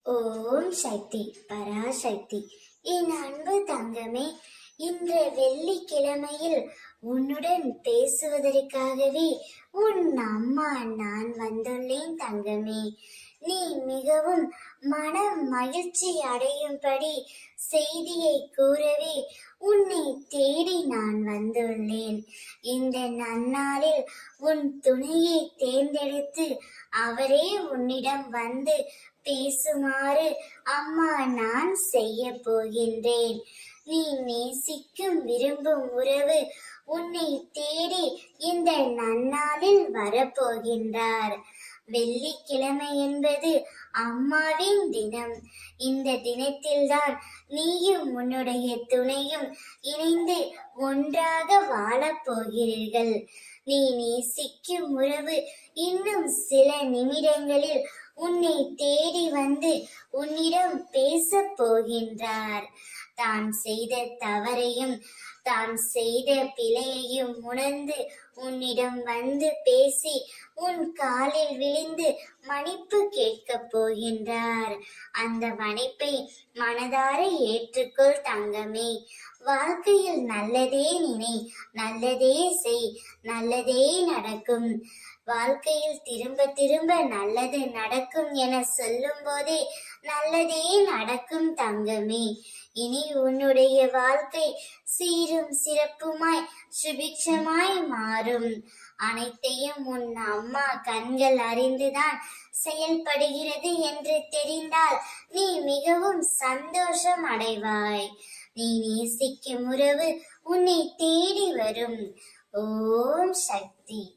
ஓம் சக்தி பராசக்தி. என் அன்பு தங்கமே, இன்று வெள்ளிக்கிழமையில் உன்னுடன் பேசுவதற்காகவே உன் அம்மா நான் வந்துள்ளேன் தங்கமே. நீ மிகவும் மனம் மகிழ்ச்சி அடையும்படி செய்தியை கூறவே உன்னை தேடி நான் வந்துள்ளேன். இந்த நன்னாளில் உன் துணையை தேர்ந்தெடுத்து அவரே உன்னிடம் வந்து பேசுமாறு அம்மா நான் செய்ய போகின்றேன். நீ நேசிக்கும் விரும்பும் உறவு உன்னை தேடி இந்த நன்னாளில் வரப்போகின்றார். வெள்ளிக்கிழமை என்பது அம்மாவின் தினம். இந்த தினத்தில்தான் நீயும் உன்னுடைய துணையும் இணைந்து ஒன்றாக வாழப் போகிறீர்கள். நீ நேசிக்கும் உறவு இன்னும் சில நிமிடங்களில் உன்னை தேடி வந்து உன்னிடம் பேசப் போகின்றார். தான் செய்த தவறையும் தான் செய்த பிழையையும் உணர்ந்து உன்னிடம் வந்து பேசி உன் காலில் விழுந்து மன்னிப்பு கேட்கப் போகின்றார். அந்த மன்னிப்பை மனதார ஏற்றுக்கொள் தங்கமே. வாழ்க்கையில் நல்லதே நினை, நல்லதே செய், நல்லதே நடக்கும். வாழ்க்கையில் திரும்ப திரும்ப நல்லது நடக்கும் என சொல்லும் போதே நல்லதே நடக்கும் தங்கமே. இனி உன்னுடைய வாழ்க்கை சீரும் சிறப்புமாய் சுபிக்ஷமாய் மாறும். அனைத்தையும் உன் அம்மா கண்கள் அறிந்துதான் செயல்படுகிறது என்று தெரிந்தால் நீ மிகவும் சந்தோஷம் அடைவாய். நீ நேசிக்கும் உறவு உன்னை தேடி வரும். ஓம் சக்தி.